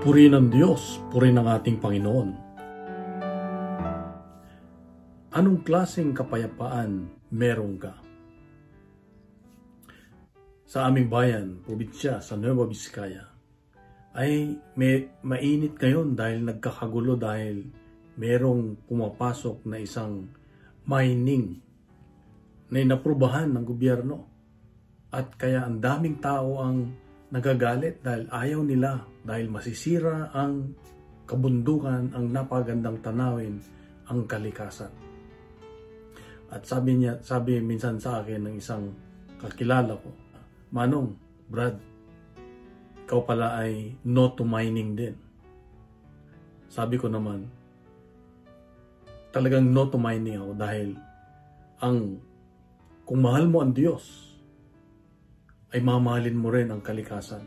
Puri ng Diyos, puri ng ating Panginoon. Anong klaseng kapayapaan meron ka? Sa aming bayan, probinsya sa Nueva Vizcaya, ay mainit ngayon dahil nagkakagulo dahil merong pumapasok na isang mining na inaprubahan ng gobyerno. At kaya ang daming tao ang nagagalit dahil ayaw nila, dahil masisira ang kabundukan, ang napagandang tanawin, ang kalikasan. At sabi minsan sa akin ng isang kakilala ko, Manong, Brad, ikaw pala ay no to mining din. Sabi ko naman, talagang no to mining ako dahil kung mahal mo ang Diyos, ay mamahalin mo rin ang kalikasan.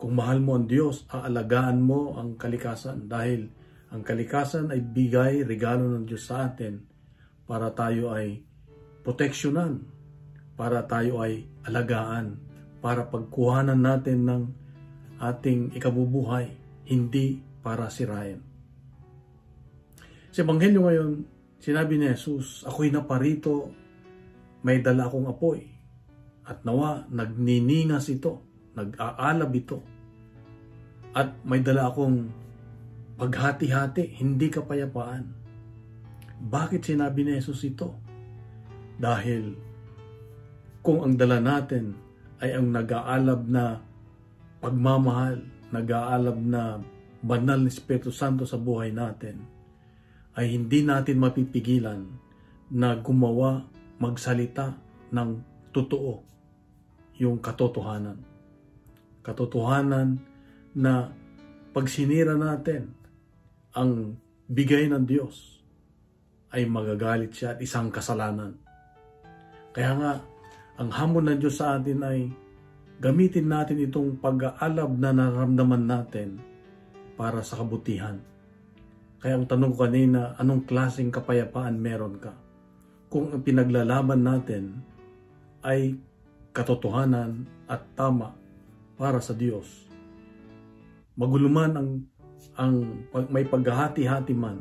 Kung mahal mo ang Diyos, aalagaan mo ang kalikasan dahil ang kalikasan ay bigay, regalo ng Diyos sa atin para tayo ay proteksyonan, para tayo ay alagaan, para pagkuhanan natin ng ating ikabubuhay, hindi para sirain. Sa Ebanghelyo ngayon, sinabi ni Jesus, ako'y naparito, may dala akong apoy. At nawa, nagniningas ito, nag-aalab ito. At may dala akong paghati-hati, hindi kapayapaan. Bakit sinabi ni Jesus ito? Dahil kung ang dala natin ay ang nag-aalab na pagmamahal, nag-aalab na banal na Espiritu Santo sa buhay natin, ay hindi natin mapipigilan na gumawa, magsalita ng totoo. Yung katotohanan. Katotohanan na pag sinira natin ang bigay ng Diyos, ay magagalit siya at isang kasalanan. Kaya nga, ang hamon ng Diyos sa atin ay gamitin natin itong pag-aalab na nararamdaman natin para sa kabutihan. Kaya ang tanong ko kanina, anong klaseng kapayapaan meron ka? Kung ang pinaglalaban natin ay katotohanan at tama para sa Diyos. Maguluman ang may paghahati-hati man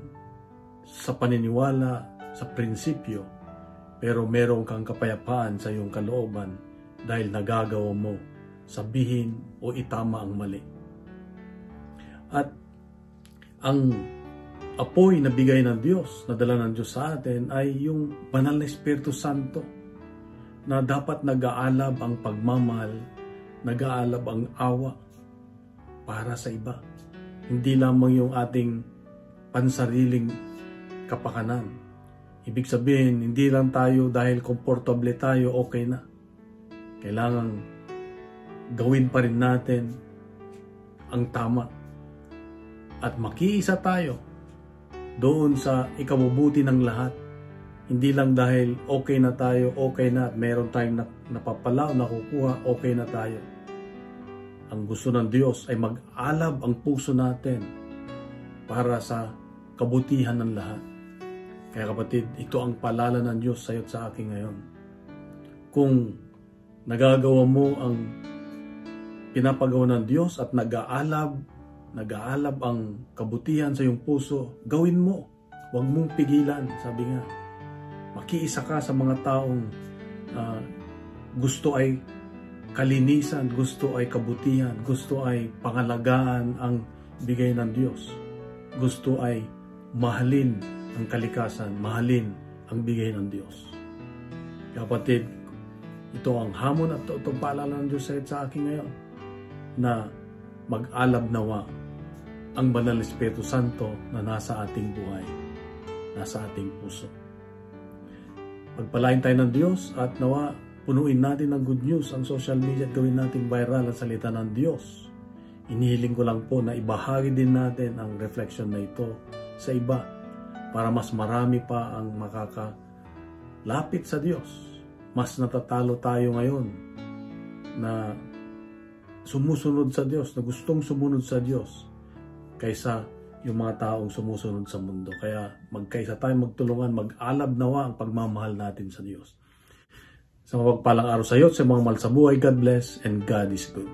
sa paniniwala, sa prinsipyo, pero meron kang kapayapaan sa iyong kalooban dahil nagagawa mo sabihin o itama ang mali. At ang apoy na bigay ng Diyos, na dala ng Diyos sa atin, ay yung banal na Espiritu Santo na dapat nag-aalab ang pagmamahal, nag-aalab ang awa para sa iba. Hindi lamang yung ating pansariling kapakanan. Ibig sabihin, hindi lang tayo dahil komportable tayo, okay na. Kailangan gawin pa rin natin ang tama. At makiisa tayo doon sa ikabubuti ng lahat. Hindi lang dahil okay na tayo, okay na, at meron tayong napapala o nakukuha, okay na tayo. Ang gusto ng Diyos ay mag-alab ang puso natin para sa kabutihan ng lahat. Kaya kapatid, ito ang paalala ng Diyos sa iyo at sa akin ngayon. Kung nagagawa mo ang pinapagawa ng Diyos at nag-aalab ang kabutihan sa iyong puso, gawin mo. Huwag mong pigilan, sabi nga. Makiisa ka sa mga taong gusto ay kalinisan, gusto ay kabutihan, gusto ay pangalagaan ang bigay ng Diyos. Gusto ay mahalin ang kalikasan, mahalin ang bigay ng Diyos. Kapatid, ito ang hamon at itong paalala ng Diyos sa akin ngayon na mag-alab nawa ang banal na Espiritu Santo na nasa ating buhay, nasa ating puso. Pagpalain tayo ng Diyos at nawa punuin natin ng good news ang social media at gawin natin viral ang salita ng Diyos. Inihiling ko lang po na ibahagi din natin ang reflection na ito sa iba para mas marami pa ang makakalapit sa Diyos. Mas natatalo tayo ngayon na sumusunod sa Diyos, na gustong sumunod sa Diyos kaysa yung mga taong sumusunod sa mundo. Kaya magkaisa tayo, magtulungan, mag-alab nawa ang pagmamahal natin sa Diyos. Sa mapagpalang araw sa iyo, sa mga mahal sa buhay, God bless and God is good.